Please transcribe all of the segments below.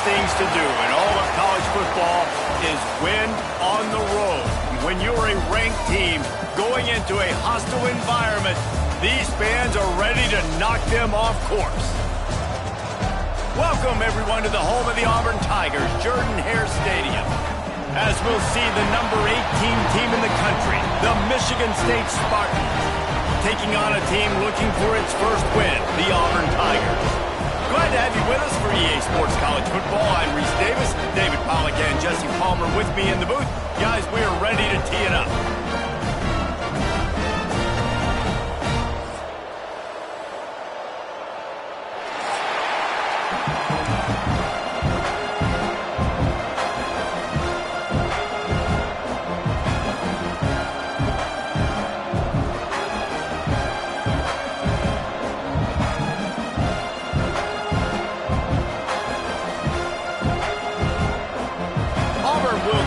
things to do in all of college football is win on the road. When you're a ranked team going into a hostile environment, these fans are ready to knock them off course. Welcome, everyone, to the home of the Auburn Tigers, Jordan-Hare Stadium. As we'll see the number 18 team in the country, the Michigan State Spartans, taking on a team looking for its first win, the Auburn Tigers. Glad to have you with us for EA Sports College Football. I'm Reese Davis, David Pollack and Jesse Palmer with me in the booth. Guys, we are ready to tee it up.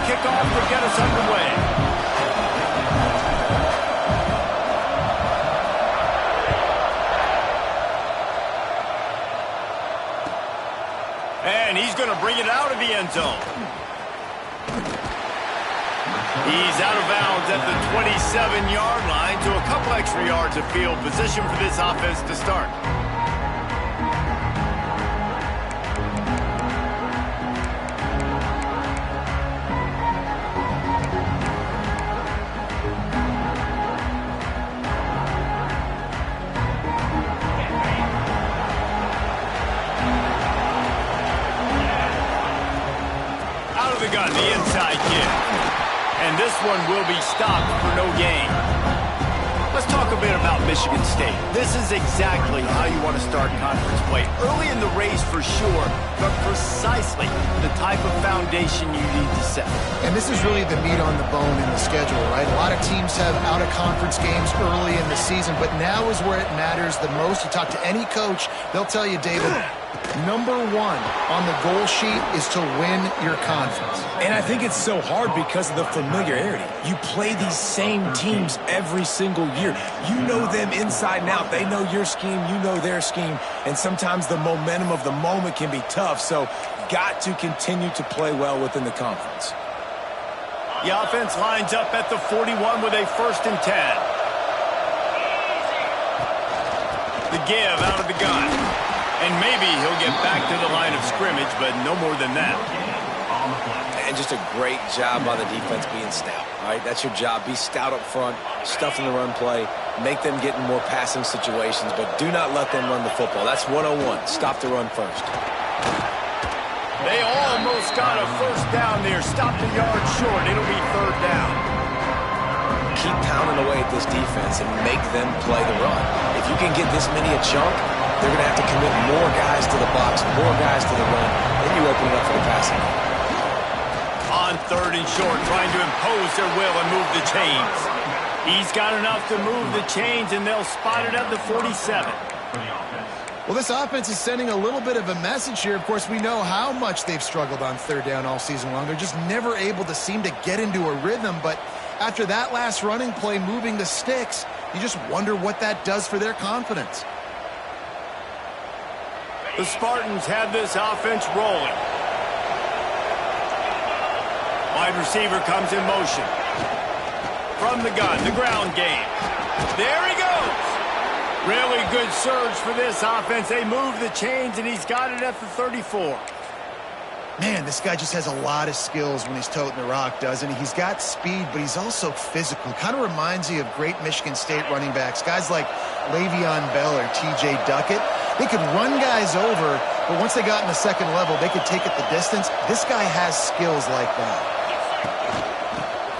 Kickoff to get us underway. And he's going to bring it out of the end zone. He's out of bounds at the 27-yard line to a couple extra yards of field position for this offense to start. Gun, the inside kick. And this one will be stopped for no gain. Let's talk a bit about Michigan State. This is exactly how you want to start conference play. Early in the race for sure, but precisely the type of foundation you need to set. And this is really the meat on the bone in the schedule, right? A lot of teams have out-of-conference games early in the season, but now is where it matters the most. You talk to any coach, they'll tell you, David, number one on the goal sheet is to win your conference. And I think it's so hard because of the familiarity. You play these same teams every single year. You know them inside and out. They know your scheme, you know their scheme, and sometimes the momentum of the moment can be tough, so got to continue to play well within the conference. The offense lines up at the 41 with a 1st and 10. The give out of the gun. And maybe he'll get back to the line of scrimmage, but no more than that. And just a great job by the defense being stout. All right, that's your job. Be stout up front, stuff in the run play, make them get in more passing situations, but do not let them run the football. That's 101. Stop the run first. They almost got a 1st down there. Stopped a yard short. It'll be 3rd down. Keep pounding away at this defense and make them play the run. If you can get this many a chunk, they're going to have to commit more guys to the box, more guys to the run. Then you open it up for the passing. On 3rd and short, trying to impose their will and move the chains. He's got enough to move the chains, and they'll spot it at the 47. Well, this offense is sending a little bit of a message here. Of course, we know how much they've struggled on 3rd down all season long. They're just never able to seem to get into a rhythm. But after that last running play, moving the sticks, you just wonder what that does for their confidence. The Spartans have this offense rolling. Wide receiver comes in motion. From the gun, the ground game. There he goes. Really good surge for this offense. They move the chains, and he's got it at the 34. Man, this guy just has a lot of skills when he's toting the rock, doesn't he? He's got speed, but he's also physical. Kind of reminds you of great Michigan State running backs. Guys like Le'Veon Bell or T.J. Duckett. They could run guys over, but once they got in the second level, they could take it the distance. This guy has skills like that.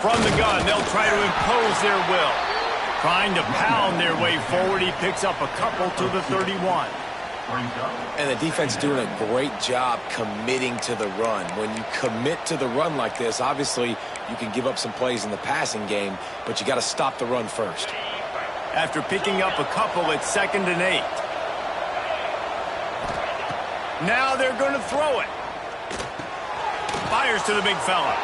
From the gun, they'll try to impose their will. Trying to pound their way forward. He picks up a couple to the 31. And the defense doing a great job committing to the run. When you commit to the run like this, obviously you can give up some plays in the passing game, but you got to stop the run first. After picking up a couple, it's 2nd and 8. Now they're going to throw it. Fires to the big fella.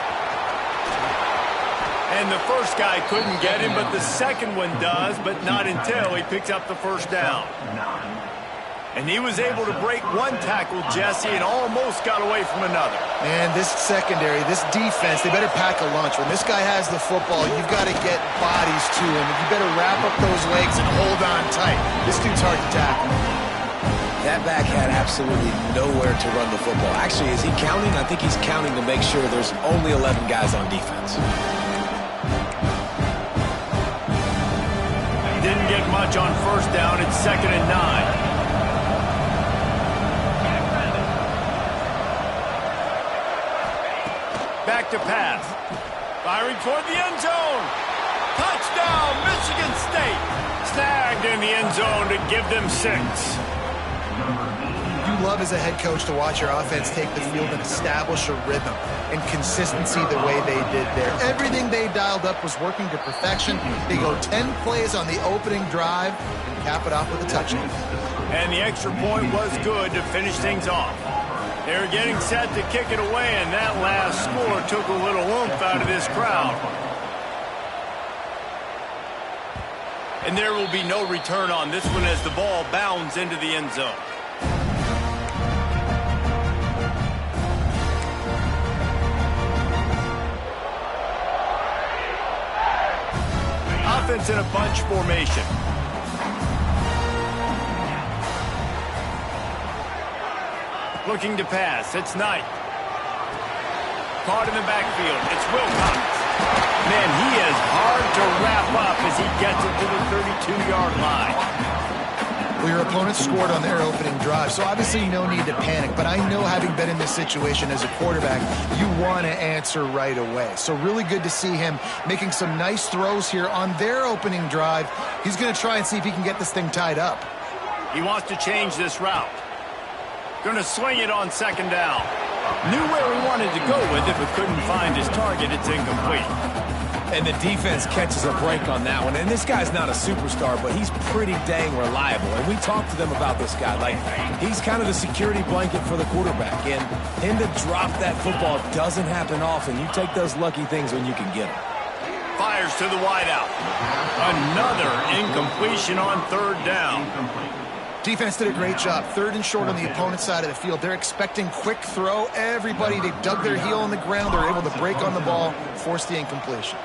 And the first guy couldn't get him, but the second one does, but not until he picks up the 1st down. And he was able to break one tackle, Jesse, and almost got away from another. And this secondary, this defense, they better pack a lunch. When this guy has the football, you've got to get bodies to him. And you better wrap up those legs and hold on tight. This dude's hard to tackle. That back had absolutely nowhere to run the football. Actually, is he counting? I think he's counting to make sure there's only 11 guys on defense. Didn't get much on first down. It's 2nd and 9. Back to pass. Firing toward the end zone. Touchdown, Michigan State. Snagged in the end zone to give them 6. You love as a head coach to watch your offense take the field and establish a rhythm and consistency the way they did there. Everything they dialed up was working to perfection. They go 10 plays on the opening drive and cap it off with a touchdown. And the extra point was good to finish things off. They were getting set to kick it away, and that last score took a little oomph out of this crowd. And there will be no return on this one as the ball bounds into the end zone. Offense in a bunch formation. Looking to pass. It's Knight. Caught in the backfield. It's Wilcox. Man, he is hard to wrap up as he gets it to the 32-yard line. Well, your opponent scored on their opening drive, so obviously no need to panic. But I know, having been in this situation as a quarterback, you want to answer right away. So really good to see him making some nice throws here on their opening drive. He's going to try and see if he can get this thing tied up. He wants to change this route. Going to swing it on 2nd down. Knew where he wanted to go with it, but couldn't find his target. It's incomplete. And the defense catches a break on that one. And this guy's not a superstar, but he's pretty dang reliable. And we talked to them about this guy. Like, he's kind of the security blanket for the quarterback. And him to drop that football doesn't happen often. You take those lucky things when you can get them. Fires to the wideout. Another incompletion on 3rd down. Defense did a great job. 3rd and short on the opponent's side of the field. They're expecting quick throw. Everybody, they dug their heel in the ground. They're able to break on the ball, force the incompletion.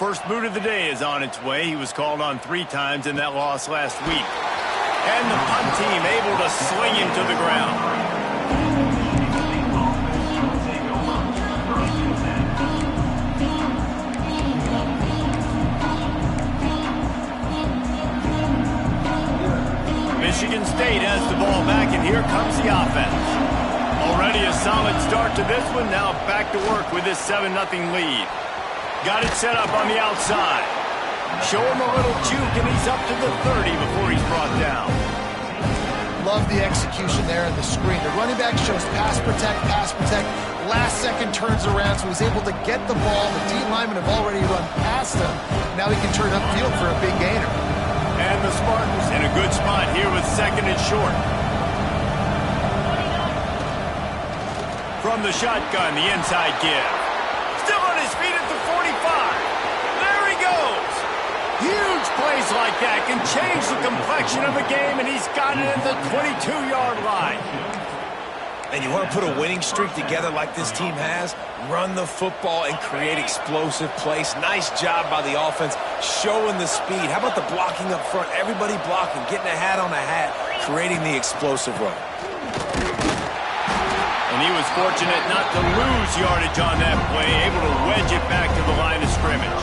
First boot of the day is on its way. He was called on 3 times in that loss last week. And the punt team able to sling him to the ground. Michigan State has the ball back, and here comes the offense. Already a solid start to this one. Now back to work with this 7-0 lead. Got it set up on the outside. Show him a little juke, and he's up to the 30 before he's brought down. Love the execution there in the screen. The running back shows pass protect, pass protect. Last second turns around, so he's able to get the ball. The D linemen have already run past him. Now he can turn upfield for a big gainer. And the Spartans in a good spot here with 2nd and short. From the shotgun, the inside give. Still on his feet at the 45. There he goes. Huge plays like that can change the complexion of a game, and he's got it at the 22-yard line. And you want to put a winning streak together like this team has? Run the football and create explosive plays. Nice job by the offense, showing the speed. How about the blocking up front? Everybody blocking, getting a hat on a hat, creating the explosive run. And he was fortunate not to lose yardage on that play, able to wedge it back to the line of scrimmage.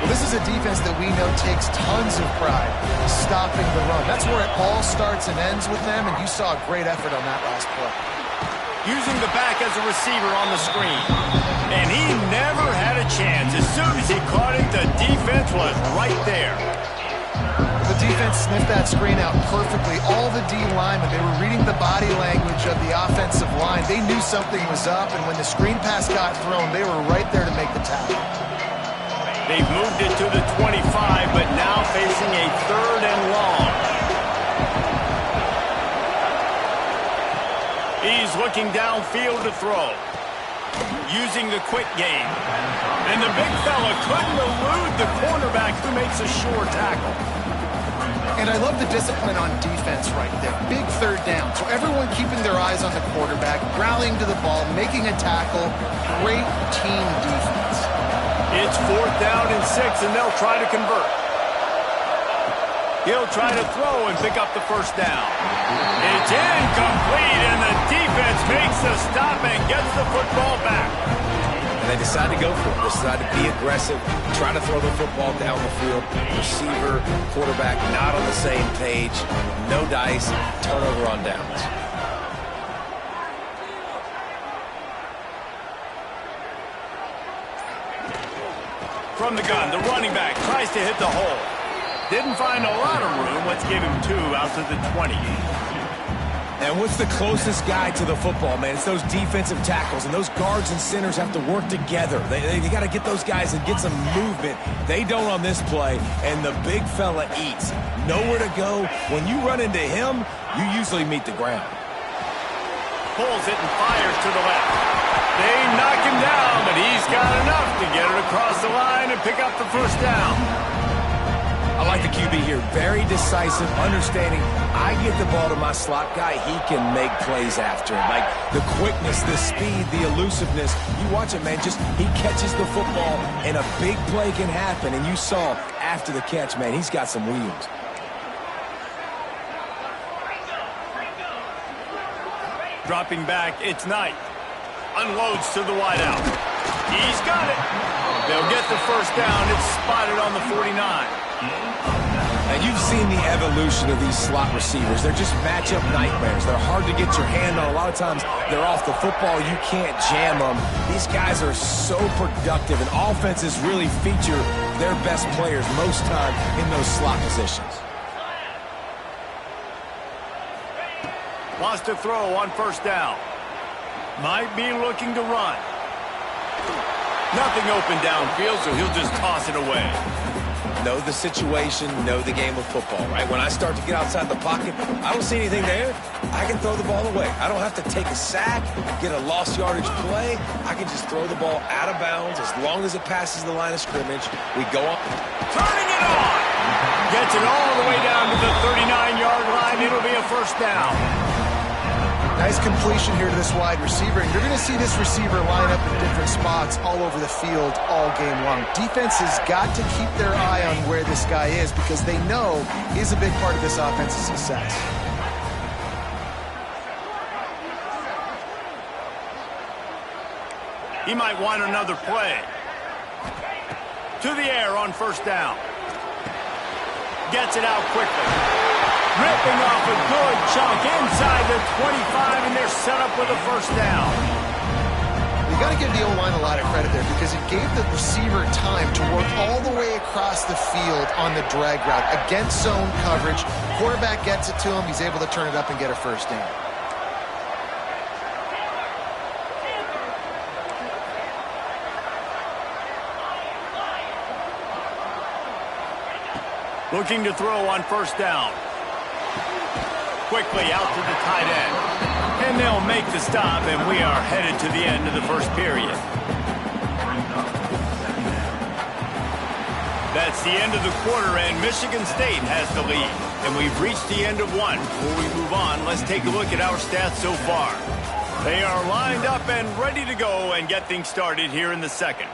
Well, this is a defense that we know takes tons of pride stopping the run. That's where it all starts and ends with them, and you saw a great effort on that last play. Using the back as a receiver on the screen. And he never had a chance. As soon as he caught it, the defense was right there. The defense sniffed that screen out perfectly. All the D linemen, they were reading the body language of the offensive line. They knew something was up, and when the screen pass got thrown, they were right there to make the tackle. They've moved it to the 25, but now facing a 3rd and long. He's looking downfield to throw. Using the quick game. And the big fella couldn't elude the cornerback who makes a sure tackle. And I love the discipline on defense right there. Big third down. So everyone keeping their eyes on the quarterback, rallying to the ball, making a tackle. Great team defense. It's 4th down and 6, and they'll try to convert. He'll try to throw and pick up the first down. It's incomplete, and the defense makes the stop and gets the football back. And they decide to go for it. They decide to be aggressive, try to throw the football down the field. Receiver, quarterback, not on the same page. No dice, turnover on downs. From the gun, the running back tries to hit the hole. Didn't find a lot of room. Let's give him 2 out to the 20. And what's the closest guy to the football, man? It's those defensive tackles, and those guards and centers have to work together. They got to get those guys and get some movement. They don't on this play, and the big fella eats. Nowhere to go. When you run into him, you usually meet the ground. Pulls it and fires to the left. They knock him down, but he's got enough to get it across the line and pick up the first down. I like the QB here. Very decisive, understanding. I get the ball to my slot guy, he can make plays after it. Like the quickness, the speed, the elusiveness. You watch it, man. Just he catches the football, and a big play can happen. And you saw after the catch, man, he's got some wheels. Dropping back, it's Knight. Unloads to the wideout. He's got it. They'll get the first down. It's spotted on the 49. And you've seen the evolution of these slot receivers. They're just matchup nightmares. They're hard to get your hand on. A lot of times they're off the football. You can't jam them. These guys are so productive, and offenses really feature their best players most time in those slot positions. Wants to throw on first down. Might be looking to run. Nothing open downfield, so he'll just toss it away. Know the situation, know the game of football, right? When I start to get outside the pocket, I don't see anything there. I can throw the ball away. I don't have to take a sack, get a lost yardage play. I can just throw the ball out of bounds as long as it passes the line of scrimmage. We go on. Turning it on! Gets it all the way down to the 39-yard line. It'll be a first down. Nice completion here to this wide receiver, and you're going to see this receiver line up in different spots all over the field all game long. Defense has got to keep their eye on where this guy is because they know he's a big part of this offense's success. He might want another play. To the air on first down. Gets it out quickly. Ripping off a good chunk inside the 25, and they're set up with a first down. You got to give the O-line a lot of credit there because it gave the receiver time to work all the way across the field on the drag route against zone coverage. Quarterback gets it to him. He's able to turn it up and get a first down. Looking to throw on first down. Quickly out to the tight end. And they'll make the stop, and we are headed to the end of the first period. That's the end of the quarter, and Michigan State has the lead. And we've reached the end of one. Before we move on, let's take a look at our stats so far. They are lined up and ready to go and get things started here in the second.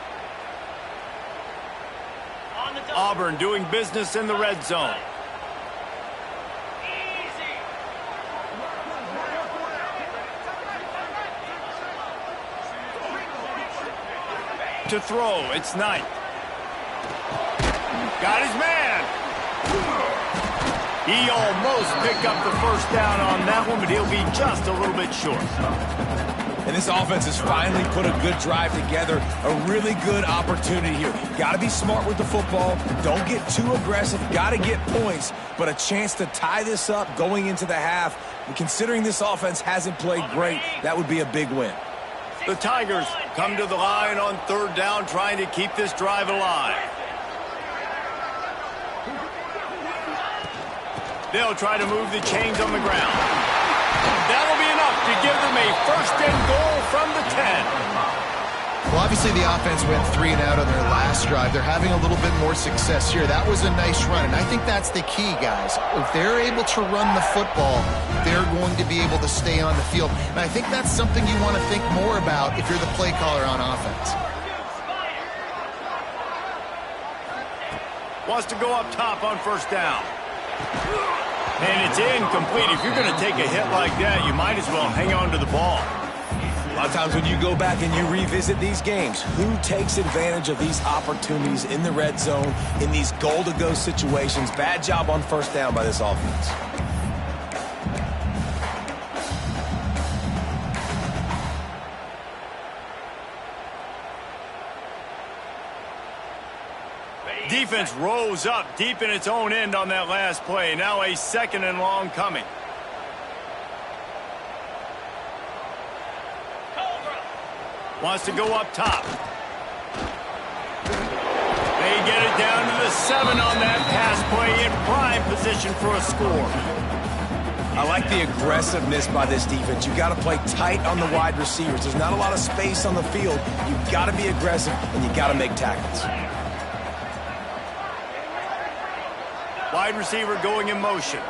Auburn doing business in the red zone. To throw, it's Knight. Got his man. He almost picked up the first down on that one, but he'll be just a little bit short. And this offense has finally put a good drive together, a really good opportunity here. Got to be smart with the football. Don't get too aggressive. Got to get points, but a chance to tie this up going into the half. And considering this offense hasn't played great, that would be a big win. The Tigers come to the line on third down, trying to keep this drive alive. They'll try to move the chains on the ground. That'll be enough to give them a first and goal from the 10. Well, Obviously, the offense went 3 and out on their last drive. They're having a little bit more success here. That was a nice run, and I think that's the key, guys. If they're able to run the football, they're going to be able to stay on the field. And I think that's something you want to think more about if you're the play caller on offense. Wants to go up top on first down. And it's incomplete. If you're going to take a hit like that, you might as well hang on to the ball. A lot of times when you go back and you revisit these games, who takes advantage of these opportunities in the red zone, in these goal-to-go situations? Bad job on first down by this offense. Defense rose up deep in its own end on that last play. Now a 2nd and long coming. Wants to go up top. They get it down to the 7 on that pass play, in prime position for a score. I like the aggressiveness by this defense. You got to play tight on the wide receivers. There's not a lot of space on the field. You've got to be aggressive, and you got to make tackles. Wide receiver going in motion.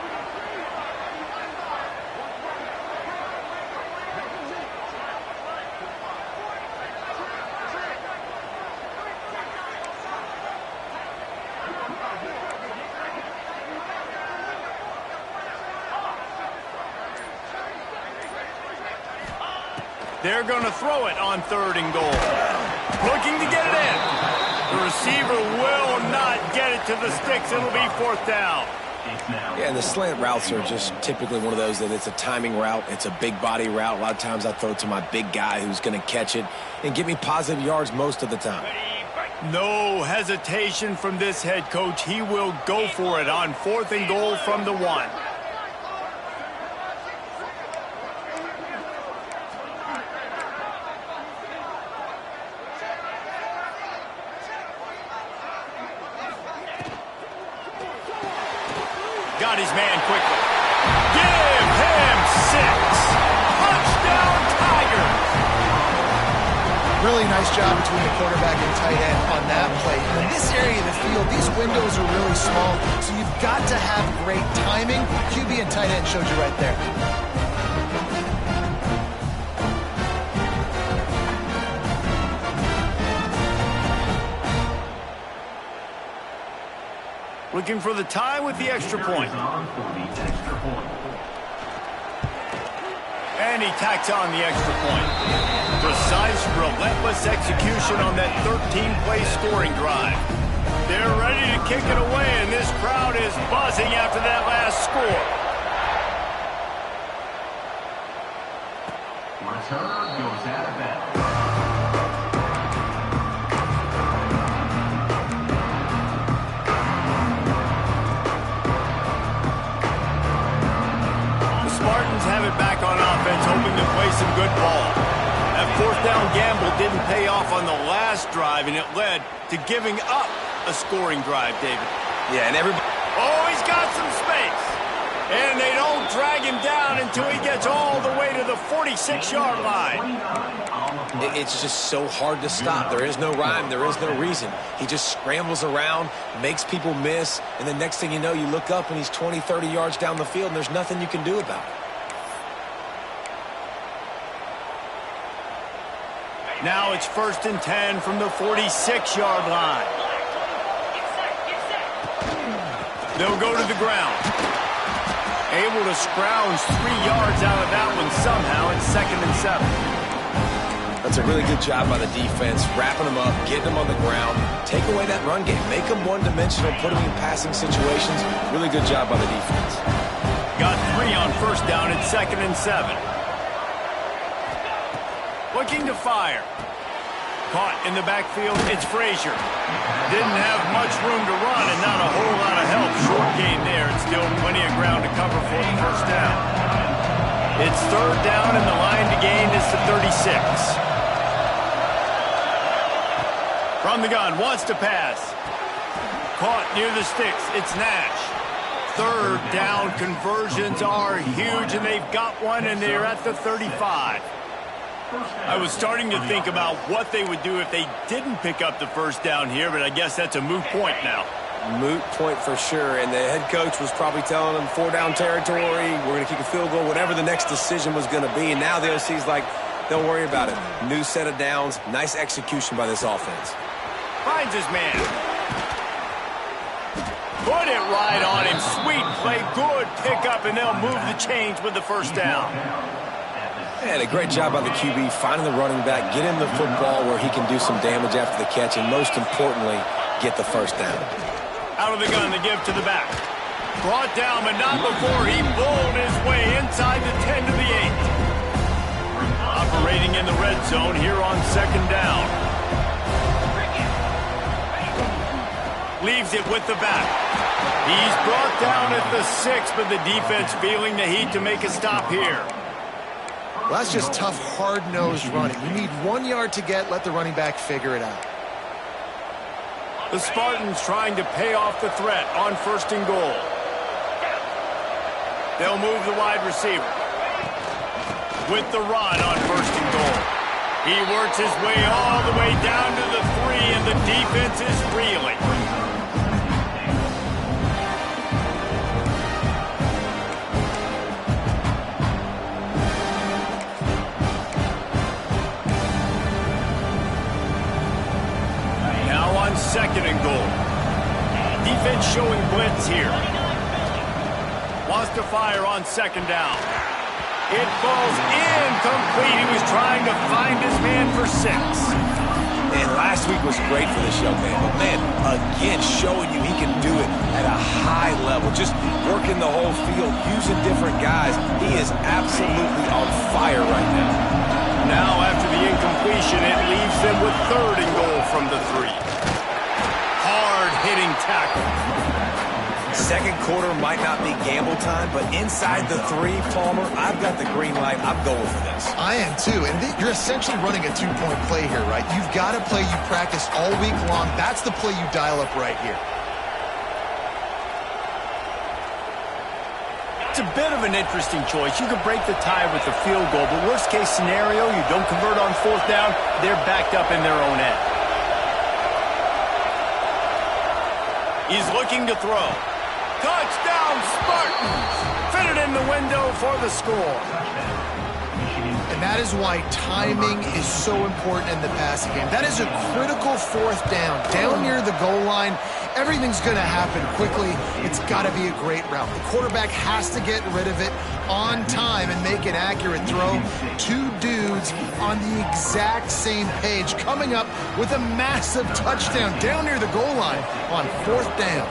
They're going to throw it on 3rd and goal. Looking to get it in. The receiver will not get it to the sticks. It'll be 4th down. Yeah, and the slant routes are just typically one of those that it's a timing route. It's a big body route. A lot of times I throw it to my big guy who's going to catch it and get me positive yards most of the time. No hesitation from this head coach. He will go for it on 4th and goal from the 1. Got his man quickly. Give him 6. Touchdown, Tigers. Really nice job between the quarterback and tight end on that play. In this area of the field, these windows are really small, so you've got to have great timing. QB and tight end showed you right there. Looking for the tie with the extra point. And he tacks on the extra point. Precise, relentless execution on that 13-play scoring drive. They're ready to kick it away, and this crowd is buzzing after that last score. Return goes out of bounds. Spartans have it back on offense, hoping to play some good ball. That 4th down gamble didn't pay off on the last drive, and it led to giving up a scoring drive, David. Yeah, and everybody... Oh, he's got some space. And they don't drag him down until he gets all the way to the 46-yard line. It's just so hard to stop. There is no rhyme. There is no reason. He just scrambles around, makes people miss, and the next thing you know, you look up and he's 20, 30 yards down the field, and there's nothing you can do about it. Now it's 1st and 10 from the 46-yard line. They'll go to the ground. Able to scrounge 3 yards out of that one somehow. It's 2nd and 7. That's a really good job by the defense, wrapping them up, getting them on the ground, take away that run game, make them one-dimensional, put them in passing situations. Really good job by the defense. Got 3 on first down at 2nd and 7. Looking to fire. Caught in the backfield, it's Frazier. Didn't have much room to run and not a whole lot of help. Short gain there, and still plenty of ground to cover for the first down. It's 3rd down, and the line to gain is the 36. From the gun, wants to pass. Caught near the sticks, it's Nash. 3rd down conversions are huge, and they've got one, and they're at the 35. I was starting to think about what they would do if they didn't pick up the first down here, but I guess that's a moot point now. Moot point for sure, and the head coach was probably telling them 4-down territory, we're going to kick a field goal, whatever the next decision was going to be, and now the OC's like, don't worry about it. New set of downs, nice execution by this offense. Finds his man. Put it right on him. Sweet play, good pickup, and they'll move the chains with the first down. And a great job by the QB, finding the running back, get him the football where he can do some damage after the catch, and most importantly, get the first down. Out of the gun, the give to the back. Brought down, but not before he bowled his way inside the 10 to the 8. Operating in the red zone here on second down. Leaves it with the back. He's brought down at the 6, but the defense feeling the heat to make a stop here. Well, that's just tough, hard-nosed running. You need 1 yard to get, let the running back figure it out. The Spartans trying to pay off the threat on first and goal. They'll move the wide receiver. With the run on first and goal. He works his way all the way down to the 3, and the defense is reeling. Now on second and goal. Defense showing blitz here. Wants to fire on second down. It falls incomplete. He was trying to find his man for 6. And last week was great for this young man. But, man, again, showing you he can do it at a high level. Just working the whole field, using different guys. He is absolutely on fire right now. Now, after the incompletion, it leaves them with third and goal from the 3. Hard-hitting tackle. Second quarter might not be gamble time, but inside the 3, Palmer, I've got the green light. I'm going for this. I am too, and you're essentially running a 2-point play here, right? You've got a play you practice all week long. That's the play you dial up right here. It's a bit of an interesting choice. You could break the tie with the field goal, but worst case scenario, you don't convert on fourth down, they're backed up in their own end. He's looking to throw. Touchdown, Spartans! Fitted in the window for the score. And that is why timing is so important in the passing game. That is a critical fourth down. Down near the goal line, everything's going to happen quickly. It's got to be a great route. The quarterback has to get rid of it on time and make an accurate throw. 2 dudes on the exact same page coming up with a massive touchdown down near the goal line on fourth down.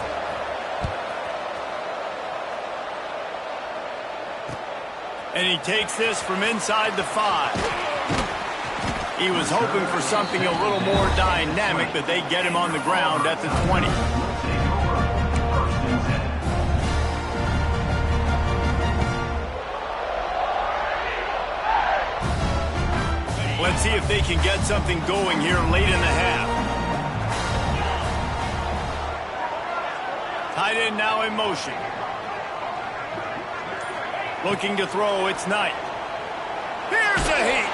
And he takes this from inside the 5. He was hoping for something a little more dynamic, but they get him on the ground at the 20. Let's see if they can get something going here late in the half. Tight end now in motion. Looking to throw, it's Knight. Here's a heat!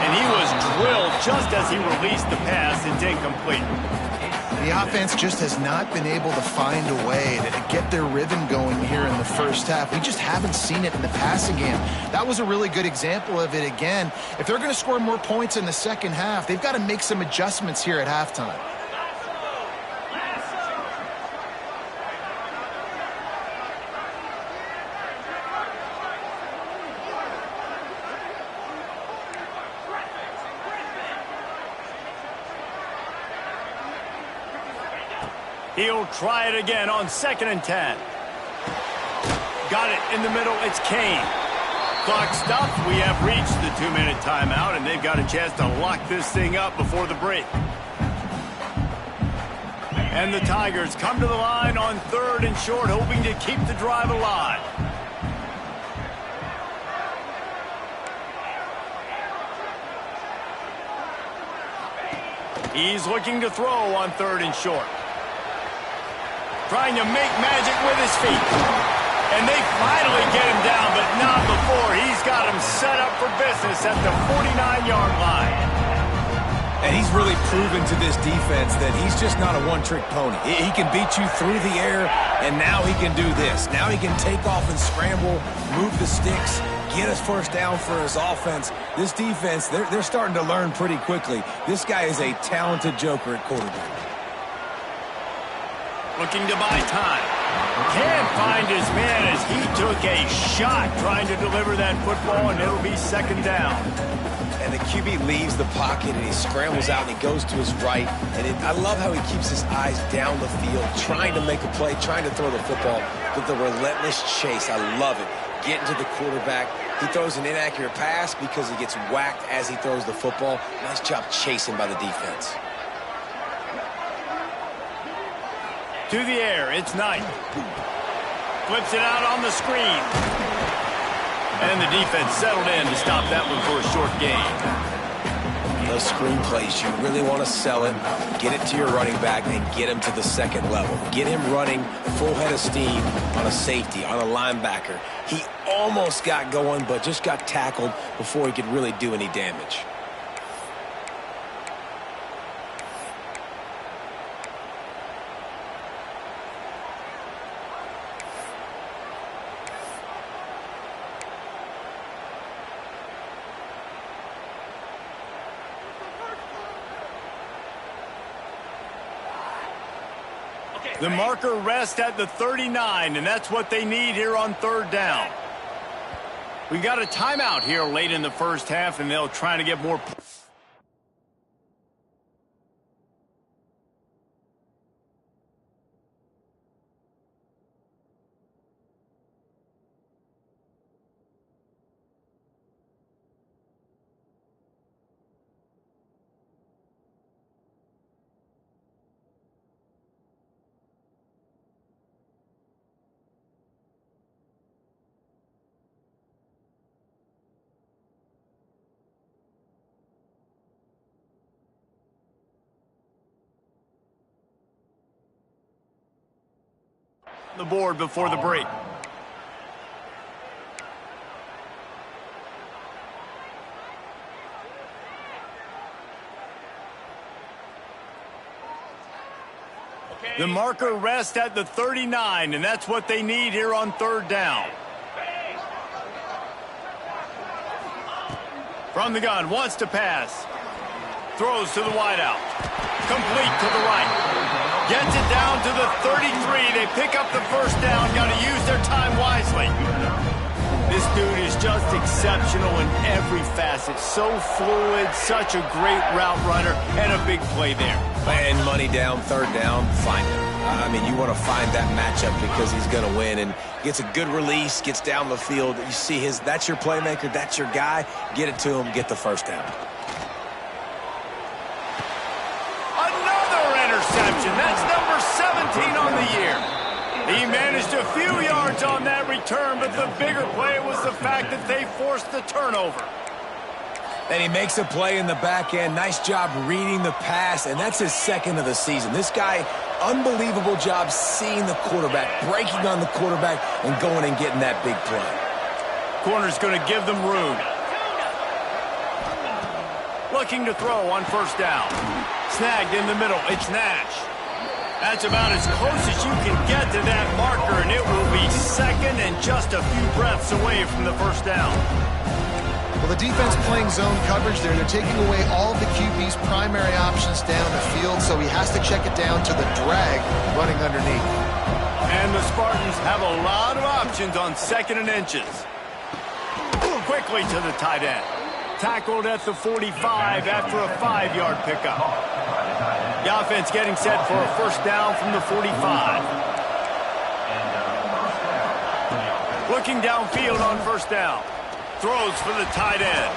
And he was drilled just as he released the pass. It's incomplete. The offense just has not been able to find a way to get their rhythm going here in the first half. We just haven't seen it in the passing game. That was a really good example of it again. If they're going to score more points in the second half, they've got to make some adjustments here at halftime. He'll try it again on second and 10. Got it in the middle. It's Kane. Clock stopped. We have reached the 2-minute timeout, and they've got a chance to lock this thing up before the break. And the Tigers come to the line on third and short, hoping to keep the drive alive. He's looking to throw on third and short. Trying to make magic with his feet. And they finally get him down, but not before. He's got him set up for business at the 49-yard line. And he's really proven to this defense that he's just not a one-trick pony. He can beat you through the air, and now he can do this. Now he can take off and scramble, move the sticks, get us first down for his offense. This defense, they're starting to learn pretty quickly. This guy is a talented joker at quarterback. Looking to buy time. Can't find his man as he took a shot trying to deliver that football, and it'll be second down. And the QB leaves the pocket, and he scrambles out, and he goes to his right. And I love how he keeps his eyes down the field, trying to make a play, trying to throw the football with the relentless chase. I love it. Getting to the quarterback. He throws an inaccurate pass because he gets whacked as he throws the football. Nice job chasing by the defense. To the air, it's Knight. Flips it out on the screen. And the defense settled in to stop that one for a short gain. Those screen plays, you really want to sell it, get it to your running back, and get him to the second level. Get him running full head of steam on a safety, on a linebacker. He almost got going, but just got tackled before he could really do any damage. The marker rests at the 39, and that's what they need here on third down. We got a timeout here late in the first half, and they'll try to get more. The board before the break. The marker rests at the 39, and that's what they need here on third down. From the gun, wants to pass. Throws to the wideout. Complete to the right. Gets it down to the 33. They pick up the first down. Got to use their time wisely. This dude is just exceptional in every facet. So fluid, such a great route runner, and a big play there. And money down, third down, find him. I mean, you want to find that matchup because he's going to win, and gets a good release, gets down the field. You see that's your playmaker, that's your guy. Get it to him, get the first down. That's number 17 on the year. He managed a few yards on that return, but the bigger play was the fact that they forced the turnover. And he makes a play in the back end. Nice job reading the pass, and that's his second of the season. This guy, unbelievable job seeing the quarterback, breaking on the quarterback, and going and getting that big play. Corner's going to give them room. Looking to throw on first down. Snagged in the middle. It's Nash. That's about as close as you can get to that marker, and it will be second and just a few breaths away from the first down. Well, the defense playing zone coverage there. They're taking away all of the QB's primary options down the field, so he has to check it down to the drag running underneath. And the Spartans have a lot of options on second and inches. Quickly to the tight end. Tackled at the 45 after a 5-yard pickup. The offense getting set for a first down from the 45. Looking downfield on first down. Throws for the tight end.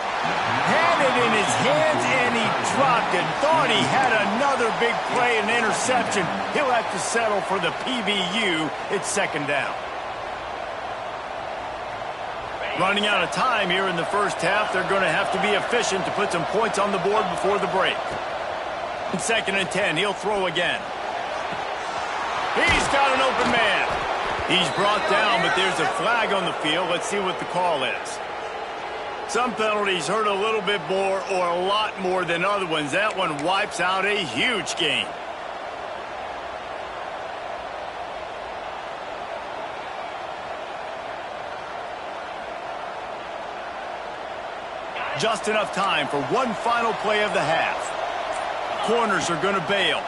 Had it in his hands, and he dropped it. Thought he had another big play and interception. He'll have to settle for the PBU. It's second down. Running out of time here in the first half. They're going to have to be efficient to put some points on the board before the break. Second and 10. He'll throw again. He's got an open man. He's brought down, but there's a flag on the field. Let's see what the call is. Some penalties hurt a little bit more or a lot more than other ones. That one wipes out a huge game. Just enough time for one final play of the half. Corners are going to bail.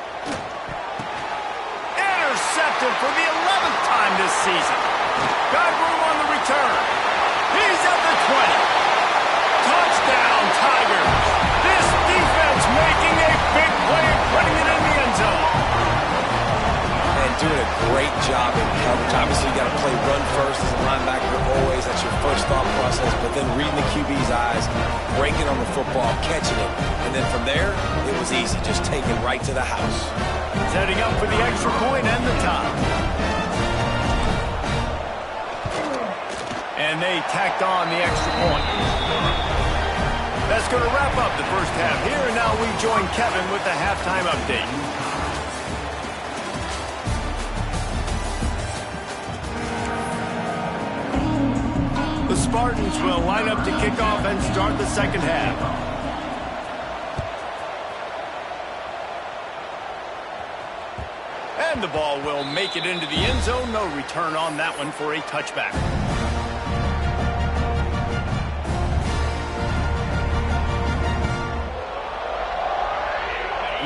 Intercepted for the 11th time this season. Got room on the return. He's at the 20. Touchdown, Tigers. This defense making a big play and putting it in the end zone. And doing a great job in coverage. Obviously, you got to play run first as a linebacker always. That's your first thought process. But then reading the QB's eyes, breaking on the football, catching it. And then from there, it was easy. Just taking right to the house. Setting up for the extra point and the tie. And they tacked on the extra point. That's going to wrap up the first half here, and now we join Kevin with the halftime update. The Spartans will line up to kick off and start the second half. And the ball will make it into the end zone. No return on that one for a touchback.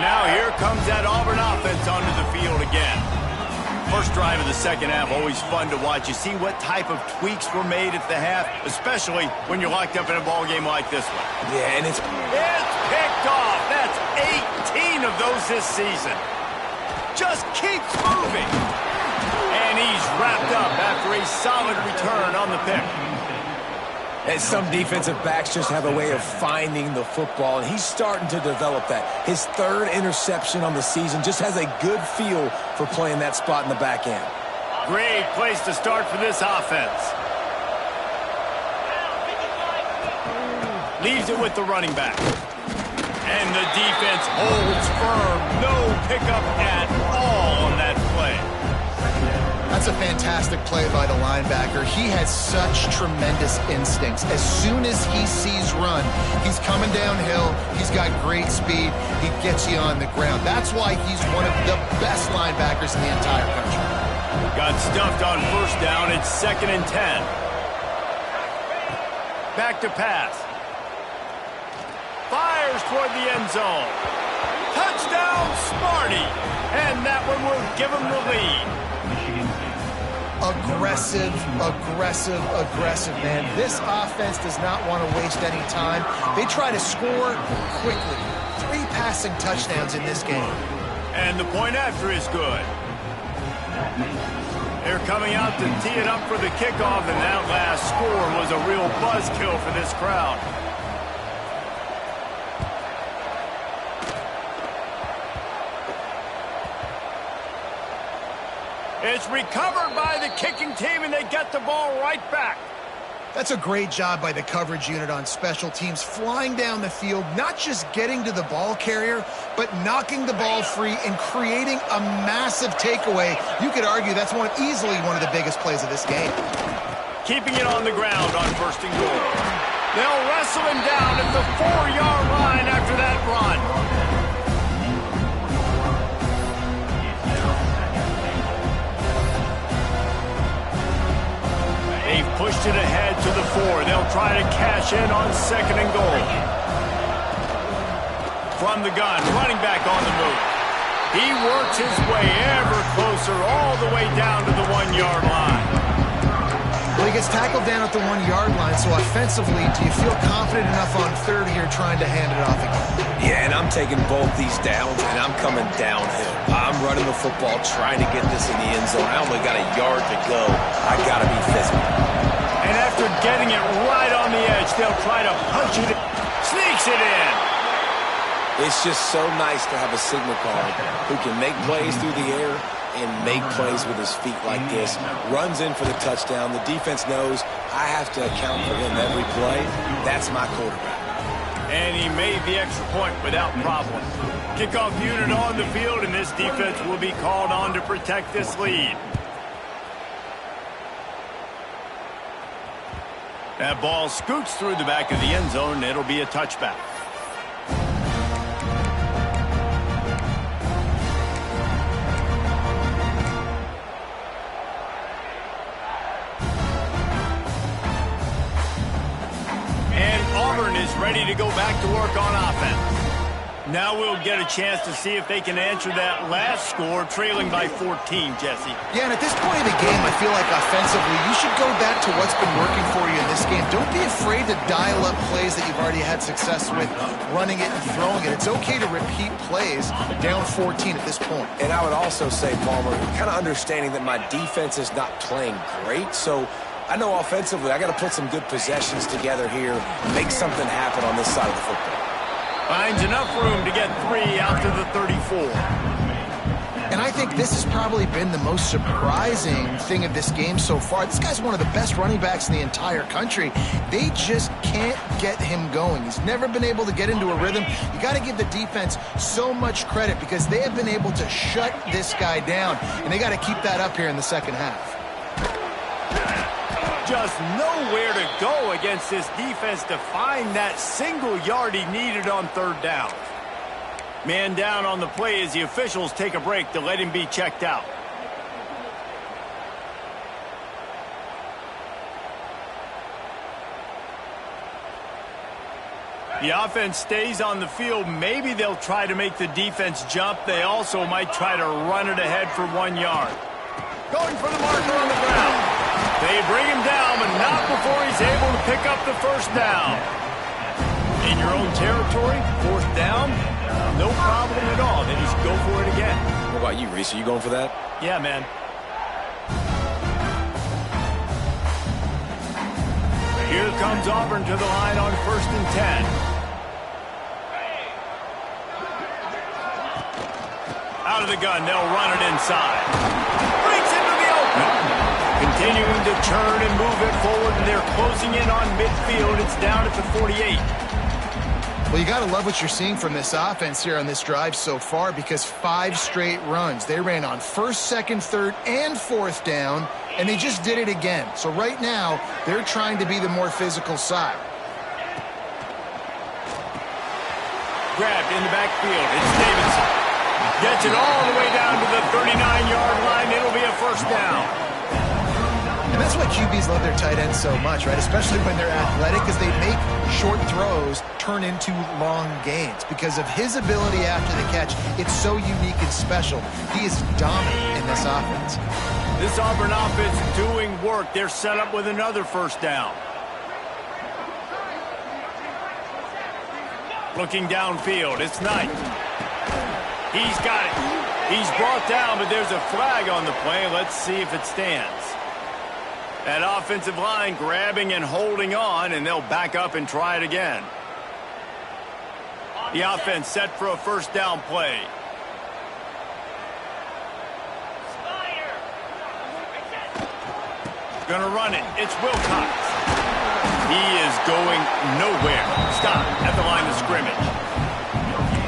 Now here comes that Auburn offense onto the field again. First drive of the second half, always fun to watch. You see what type of tweaks were made at the half, especially when you're locked up in a ball game like this one. Yeah, and it's picked off. That's 18 of those this season. Just keeps moving. And he's wrapped up after a solid return on the pick. And some defensive backs just have a way of finding the football, and he's starting to develop that. His third interception on the season, just has a good feel for playing that spot in the back end. Great place to start for this offense. Leaves it with the running back. And the defense holds firm. No pickup at all on that play. That's a fantastic play by the linebacker. He has such tremendous instincts. As soon as he sees run, he's coming downhill. He's got great speed. He gets you on the ground. That's why he's one of the best linebackers in the entire country. Got stuffed on first down. It's 2nd and 10. Back to pass. Fires toward the end zone. Touchdown, Smarty. And that one will give him the lead. Aggressive, man. This offense does not want to waste any time. They try to score quickly. 3 passing touchdowns in this game. And the point after is good. They're coming out to tee it up for the kickoff, and that last score was a real buzzkill for this crowd. It's recovered by the kicking team, and they get the ball right back. That's a great job by the coverage unit on special teams, flying down the field, not just getting to the ball carrier, but knocking the ball free and creating a massive takeaway. You could argue that's easily one of the biggest plays of this game. Keeping it on the ground on 1st and goal. They'll wrestle him down at the 4-yard line after that run. They've pushed it ahead to the 4. They'll try to cash in on 2nd and goal. From the gun, running back on the move. He works his way ever closer all the way down to the 1-yard line. Well, he gets tackled down at the 1-yard line, so offensively, do you feel confident enough on 3rd here trying to hand it off again? Yeah, and I'm taking both these downs, and I'm coming downhill. I'm running the football, trying to get this in the end zone. I only got a yard to go. I got to be physical. And after getting it right on the edge, they'll try to punch it. Sneaks it in. It's just so nice to have a signal card who can make plays through the air and make plays with his feet like this. Runs in for the touchdown. The defense knows I have to account for him every play. That's my quarterback. And he made the extra point without problem. Kickoff unit on the field, and this defense will be called on to protect this lead. That ball scoots through the back of the end zone, and it'll be a touchback. Auburn is ready to go back to work on offense. Now we'll get a chance to see if they can answer that last score, trailing by 14, Jesse. Yeah, and at this point in the game, I feel like offensively, you should go back to what's been working for you in this game. Don't be afraid to dial up plays that you've already had success with, running it and throwing it. It's okay to repeat plays down 14 at this point. And I would also say, Palmer, kind of understanding that my defense is not playing great, so I know offensively I got to put some good possessions together here, make something happen on this side of the football. Finds enough room to get 3 out to the 34. And I think this has probably been the most surprising thing of this game so far. This guy's one of the best running backs in the entire country. They just can't get him going. He's never been able to get into a rhythm. You got to give the defense so much credit because they have been able to shut this guy down, and they got to keep that up here in the second half. Just nowhere to go against this defense to find that single yard he needed on third down. Man down on the play as the officials take a break to let him be checked out. The offense stays on the field. Maybe they'll try to make the defense jump. They also might try to run it ahead for 1 yard. Going for the marker on the ground. They bring him down, but not before he's able to pick up the first down. In your own territory, fourth down, no problem at all. They just go for it again. What about you, Reese? Are you going for that? Yeah, man. Here comes Auburn to the line on 1st and 10. Out of the gun, they'll run it inside. Breaks into the open. Continuing to turn and move it forward, and they're closing in on midfield. It's down at the 48. Well, you got to love what you're seeing from this offense here on this drive so far because 5 straight runs. They ran on 1st, 2nd, 3rd, and 4th down, and they just did it again. So right now, they're trying to be the more physical side. Grabbed in the backfield. It's Davidson. Gets it all the way down to the 39-yard line. It'll be a first down. And that's why QBs love their tight ends so much, right? Especially when they're athletic, because they make short throws turn into long gains. Because of his ability after the catch, it's so unique and special. He is dominant in this offense. This Auburn offense doing work. They're set up with another first down. Looking downfield, it's Knight. He's got it. He's brought down, but there's a flag on the play. Let's see if it stands. That offensive line grabbing and holding on, and they'll back up and try it again. The offense set for a first down play. Gonna run it. It's Wilcox. He is going nowhere. Stop at the line of scrimmage.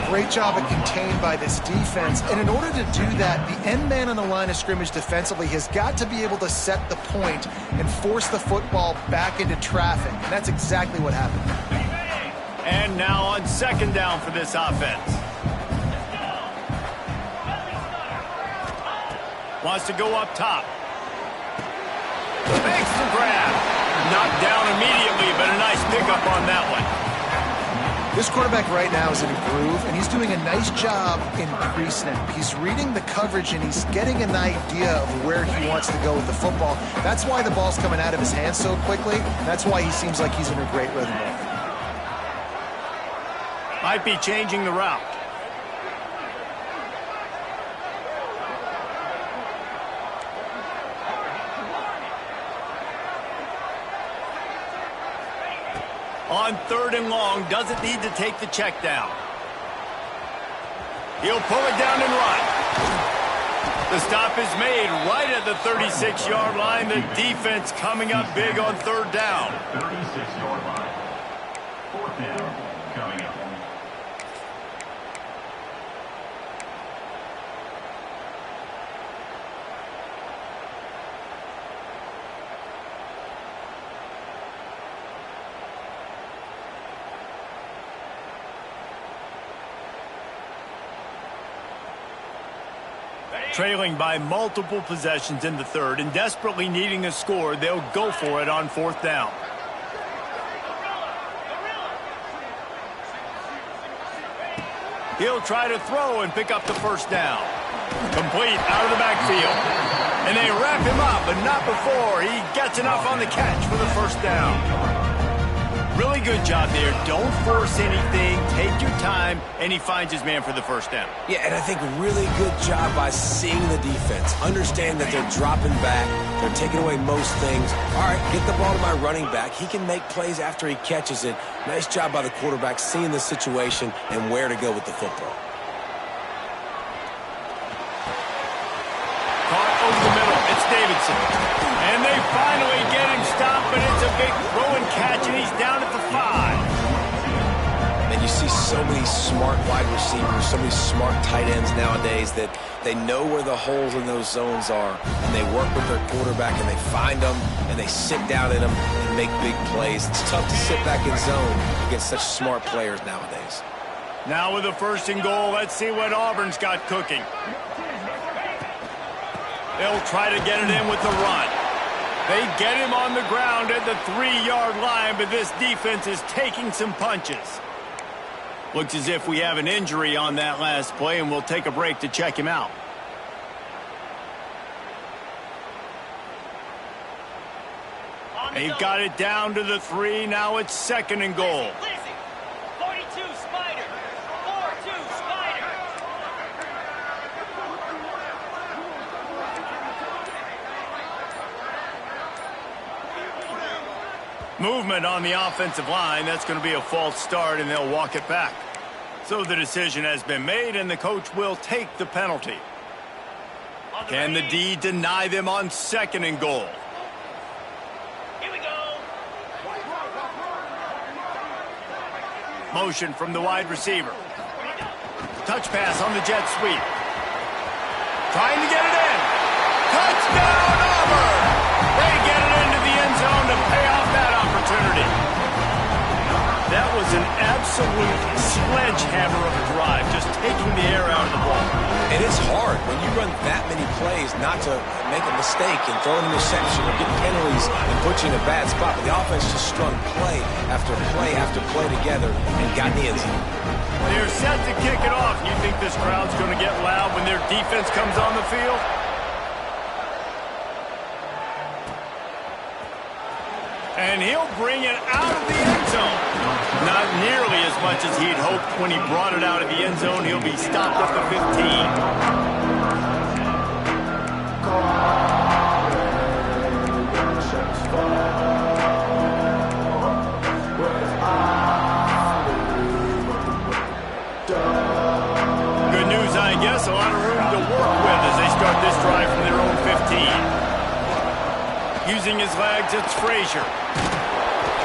Great job of contained by this defense. And in order to do that, the end man on the line of scrimmage defensively has got to be able to set the point and force the football back into traffic. And that's exactly what happened. And now on 2nd down for this offense. Wants to go up top. Makes the grab. Knocked down immediately, but a nice pickup on that one. This quarterback right now is in a groove, and he's doing a nice job in pre-snap. He's reading the coverage, and he's getting an idea of where he wants to go with the football. That's why the ball's coming out of his hands so quickly. That's why he seems like he's in a great rhythm. Might be changing the route. On 3rd and long, doesn't need to take the check down. He'll pull it down and run. The stop is made right at the 36-yard line. The defense coming up big on 3rd down. 36-yard line. 4th down coming up. Trailing by multiple possessions in the third and desperately needing a score, they'll go for it on fourth down. He'll try to throw and pick up the first down. Complete out of the backfield. And they wrap him up, but not before he gets enough on the catch for the first down. Really good job there. Don't force anything. Take your time, and he finds his man for the first down. Yeah, and I think really good job by seeing the defense. Understand that they're dropping back. They're taking away most things. All right, get the ball to my running back. He can make plays after he catches it. Nice job by the quarterback seeing the situation and where to go with the football. Caught over the middle. It's Davidson. And they finally get him stopped, but it's a big throw and catch, and he's down at the 5. And you see so many smart wide receivers, so many smart tight ends nowadays that they know where the holes in those zones are, and they work with their quarterback, and they find them, and they sit down in them and make big plays. It's tough to sit back in zone against such smart players nowadays. Now with the first and goal, let's see what Auburn's got cooking. They'll try to get it in with the run. They get him on the ground at the 3-yard line, but this defense is taking some punches. Looks as if we have an injury on that last play, and we'll take a break to check him out. They've got it down to the 3. Now it's second and goal. 42 Spider. 4-2 Spider. Movement on the offensive line. That's going to be a false start, and they'll walk it back. So the decision has been made, and the coach will take the penalty. Can the D deny them on second and goal? Here we go. Motion from the wide receiver. Touch pass on the jet sweep. Trying to get it in. Touchdown, Auburn! They get it into the end zone to pay off that opportunity. That was an absolute sledgehammer of a drive, just taking the air out of the ball. And it's hard when you run that many plays not to make a mistake and throw an interception or get penalties and put you in a bad spot. But the offense just strung play after play after play together and got in the end zone. They're set to kick it off. You think this crowd's going to get loud when their defense comes on the field? And he'll bring it out of the end zone. Not nearly as much as he'd hoped when he brought it out of the end zone. He'll be stopped at the 15. Good news, I guess. A lot of room to work with as they start this drive from their own 15. Using his legs, it's Frazier.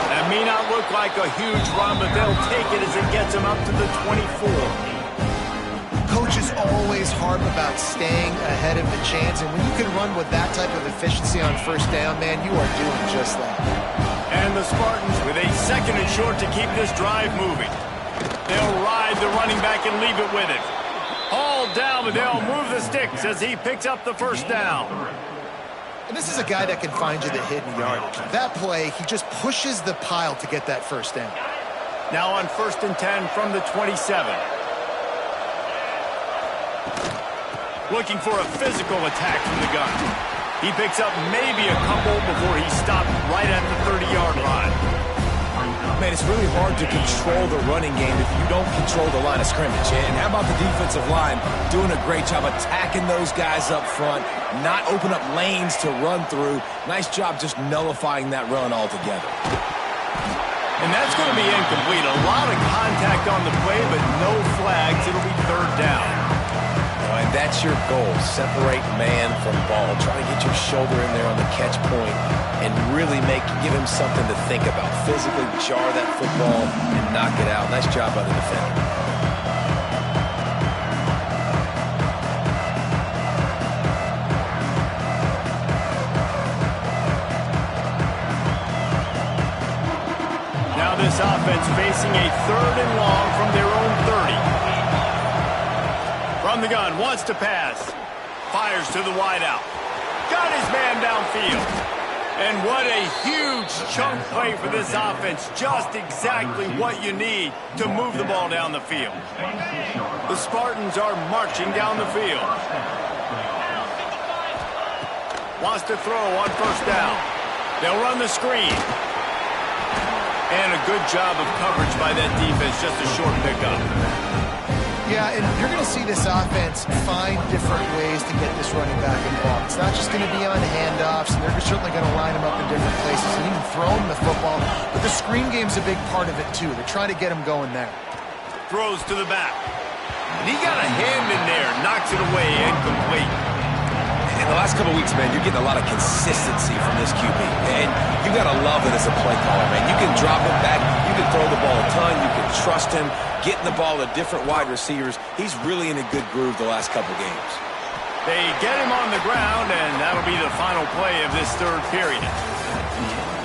That may not look like a huge run, but they'll take it as it gets him up to the 24. Coaches always harp about staying ahead of the chance, and when you can run with that type of efficiency on first down, man, you are doing just that. And the Spartans with a second and short to keep this drive moving. They'll ride the running back and leave it with him. Hauled down, but they'll move the sticks as he picks up the first down. And this is a guy that can find you the hidden yardage. That play, he just pushes the pile to get that first down. Now on 1st and 10 from the 27. Looking for a physical attack from the gun. He picks up maybe a couple before he's stopped right at the 30-yard line. Man, it's really hard to control the running game if you don't control the line of scrimmage. And how about the defensive line doing a great job attacking those guys up front, not open up lanes to run through. Nice job just nullifying that run altogether. And that's going to be incomplete. A lot of contact on the play, but no flags. It'll be third down. And that's your goal. Separate man from ball. Try to get your shoulder in there on the catch point and really give him something to think about. Physically jar that football and knock it out. Nice job by the defender. Now this offense facing a third and long from their own 30. From the gun, wants to pass. Fires to the wideout. Got his man downfield. And what a huge chunk play for this offense. Just exactly what you need to move the ball down the field. The Spartans are marching down the field. Wants to throw on first down. They'll run the screen. And a good job of coverage by that defense. Just a short pickup. Yeah, and you're going to see this offense find different ways to get this running back involved. It's not just going to be on handoffs, and they're certainly going to line him up in different places and even throw him the football. But the screen game's a big part of it, too. They're trying to get him going there. Throws to the back. And he got a hand in there. Knocks it away, incomplete. In the last couple weeks, man, you're getting a lot of consistency from this QB. And you got to love it as a play caller, man. You can drop him back. You can throw the ball a ton. You can trust him. Getting the ball to different wide receivers. He's really in a good groove the last couple games. They get him on the ground, and that'll be the final play of this third period.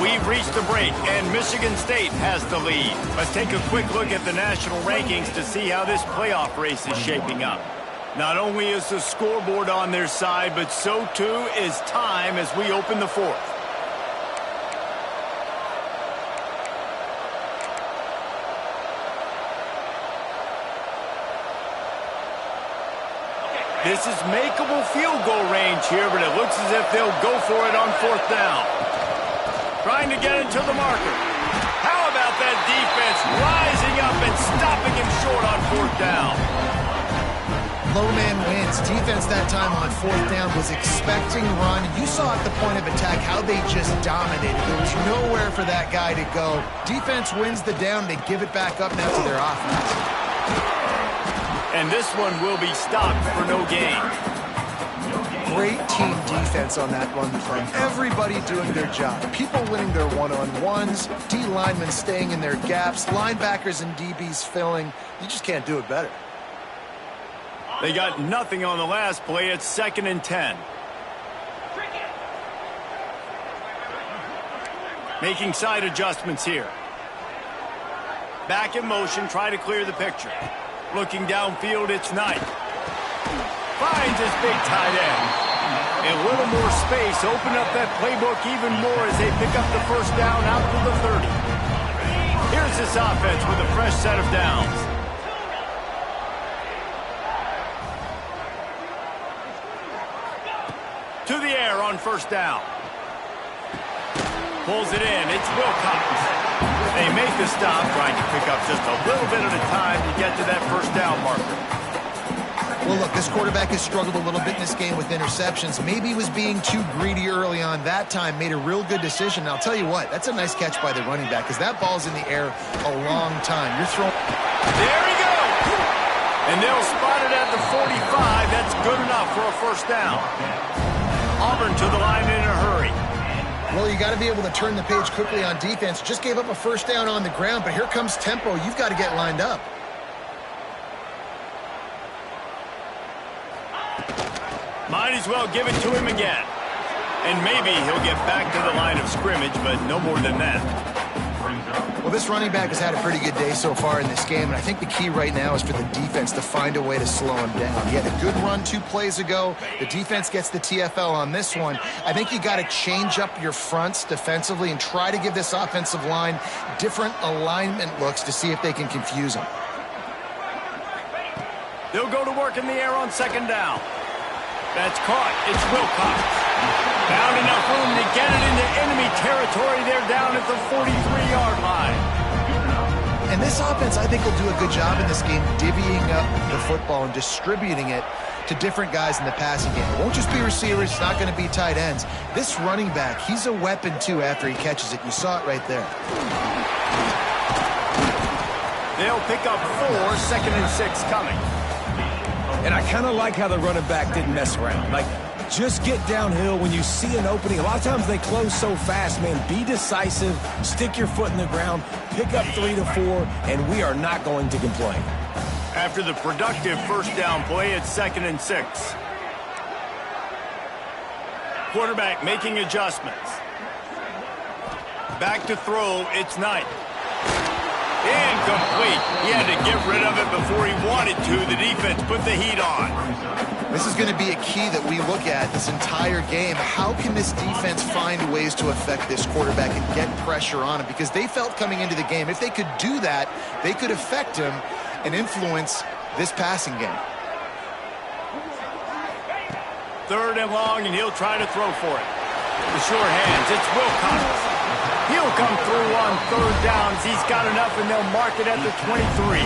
We've reached the break, and Michigan State has the lead. Let's take a quick look at the national rankings to see how this playoff race is shaping up. Not only is the scoreboard on their side, but so too is time as we open the fourth. This is makeable field goal range here, but it looks as if they'll go for it on fourth down. Trying to get into the marker. How about that defense rising up and stopping him short on fourth down? Low man wins. Defense that time on fourth down was expecting run. You saw at the point of attack how they just dominated. There was nowhere for that guy to go. Defense wins the down. They give it back up now to their offense. And this one will be stopped for no gain. Great team defense on that run play. Everybody doing their job. People winning their one-on-ones. D linemen staying in their gaps. Linebackers and DBs filling. You just can't do it better. They got nothing on the last play. It's 2nd and 10. Making side adjustments here. Back in motion, try to clear the picture. Looking downfield, it's Knight. Finds his big tight end. A little more space. Open up that playbook even more as they pick up the first down out to the 30. Here's this offense with a fresh set of downs. To the air on first down. Pulls it in. It's Wilcox. They make the stop, trying to pick up just a little bit at a time to get to that first down marker. Well, look, this quarterback has struggled a little bit in this game with interceptions. Maybe he was being too greedy early on that time, made a real good decision. And I'll tell you what, that's a nice catch by the running back because that ball's in the air a long time. You're throwing... There he goes! And they'll spot it at the 45. That's good enough for a first down. Auburn to the line in a hurry. Well, you got to be able to turn the page quickly on defense. Just gave up a first down on the ground, but here comes tempo. You've got to get lined up. Might as well give it to him again. And maybe he'll get back to the line of scrimmage, but no more than that. Well, this running back has had a pretty good day so far in this game, and I think the key right now is for the defense to find a way to slow him down. He had a good run 2 plays ago. The defense gets the TFL on this one. I think you got to change up your fronts defensively and try to give this offensive line different alignment looks to see if they can confuse him. They'll go to work in the air on second down. That's caught. It's Wilcox. Found enough room to get it into enemy territory. They're down at the 43-yard line. And this offense, I think, will do a good job in this game divvying up the football and distributing it to different guys in the passing game. It won't just be receivers. It's not going to be tight ends. This running back, he's a weapon, too, after he catches it. You saw it right there. They'll pick up 4, 2nd and 6 coming. And I kind of like how the running back didn't mess around. Like, just get downhill when you see an opening. A lot of times they close so fast, man. Be decisive, stick your foot in the ground, pick up 3 to 4, and we are not going to complain. After the productive first down play, it's 2nd and 6. Quarterback making adjustments. Back to throw, it's Knight. Incomplete. He had to get rid of it before he wanted to. The defense put the heat on. This is going to be a key that we look at this entire game. How can this defense find ways to affect this quarterback and get pressure on him? Because they felt coming into the game, if they could do that, they could affect him and influence this passing game. 3rd and long, and he'll try to throw for it. The sure hands, it's Wilcox. He'll come through on 3rd downs. He's got enough, and they'll mark it at the 23.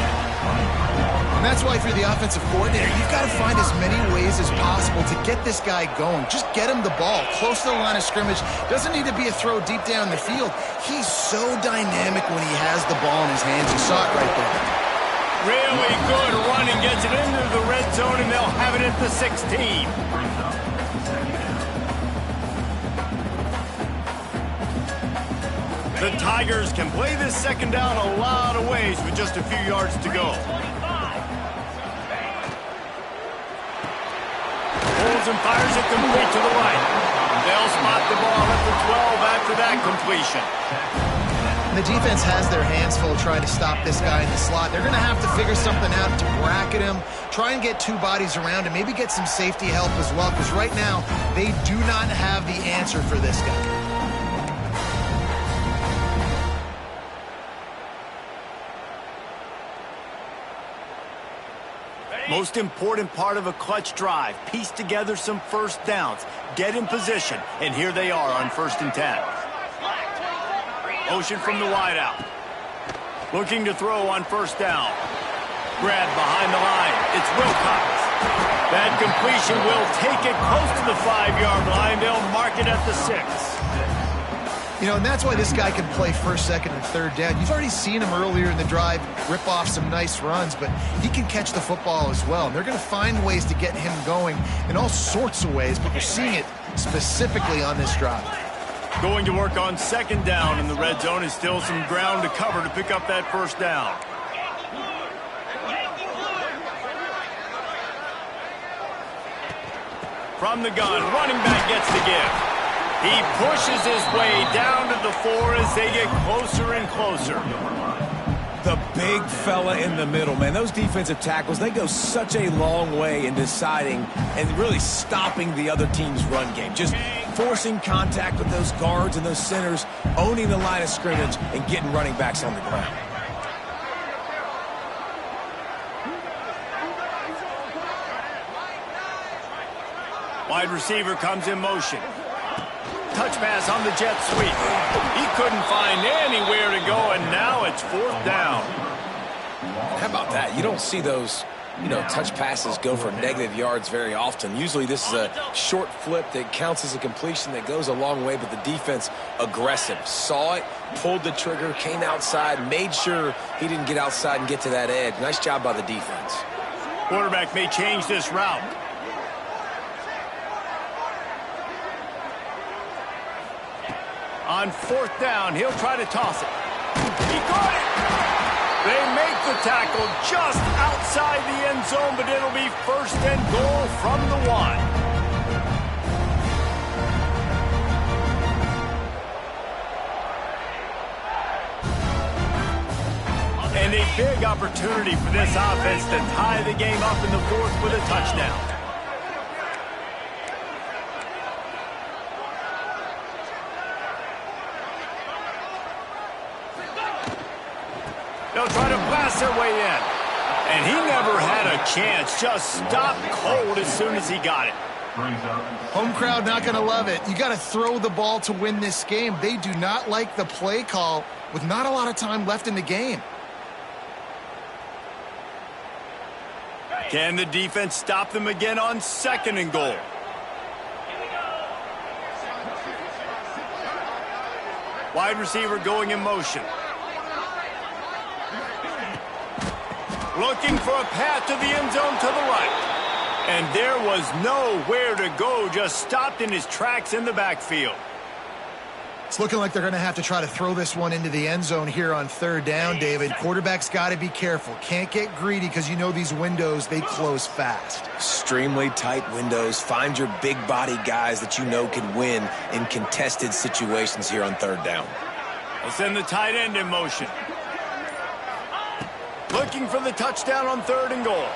And that's why if you're the offensive coordinator, you've got to find as many ways as possible to get this guy going. Just get him the ball close to the line of scrimmage. Doesn't need to be a throw deep down the field. He's so dynamic when he has the ball in his hands. You saw it right there. Really good running, gets it into the red zone, and they'll have it at the 16. The Tigers can play this 2nd down a lot of ways with just a few yards to go. Pulls and fires it complete to the right. They'll spot the ball at the 12 after that completion. And the defense has their hands full trying to stop this guy in the slot. They're going to have to figure something out to bracket him, try and get 2 bodies around him, maybe get some safety help as well, because right now they do not have the answer for this guy. Most important part of a clutch drive, piece together some 1st downs, get in position, and here they are on 1st and 10. Motion from the wideout. Looking to throw on 1st down. Grab behind the line. It's Wilcox. That completion will take it close to the 5-yard line. They'll mark it at the 6. You know, and that's why this guy can play 1st, 2nd, and 3rd down. You've already seen him earlier in the drive rip off some nice runs, but he can catch the football as well. And they're going to find ways to get him going in all sorts of ways, but we're seeing it specifically on this drive. Going to work on 2nd down in the red zone is still some ground to cover to pick up that 1st down. From the gun, running back gets the give. He pushes his way down to the 4 as they get closer and closer. The big fella in the middle, man. Those defensive tackles, they go such a long way in deciding and really stopping the other team's run game. Just forcing contact with those guards and those centers, owning the line of scrimmage, and getting running backs on the ground. Wide receiver comes in motion. Touch pass on the jet sweep. He couldn't find anywhere to go, and now it's 4th down. How about that? You don't see those, touch passes go for negative yards very often. Usually this is a short flip that counts as a completion that goes a long way, but the defense aggressive. Saw it, pulled the trigger, came outside, made sure he didn't get outside and get to that edge. Nice job by the defense. Quarterback may change this route. On 4th down, he'll try to toss it. He caught it! They make the tackle just outside the end zone, but it'll be 1st and goal from the 1. And a big opportunity for this offense to tie the game up in the 4th with a touchdown. They'll try to blast their way in. And he never had a chance. Just stopped cold as soon as he got it. Home crowd not going to love it. You got to throw the ball to win this game. They do not like the play call with not a lot of time left in the game. Can the defense stop them again on 2nd and goal? Wide receiver going in motion. Looking for a path to the end zone to the right. And there was nowhere to go, just stopped in his tracks in the backfield. It's looking like they're going to have to try to throw this one into the end zone here on 3rd down, David. Quarterback's got to be careful. Can't get greedy because you know these windows, they close fast. Extremely tight windows. Find your big body guys that you know can win in contested situations here on 3rd down. They'll send the tight end in motion. Looking for the touchdown on 3rd and goal.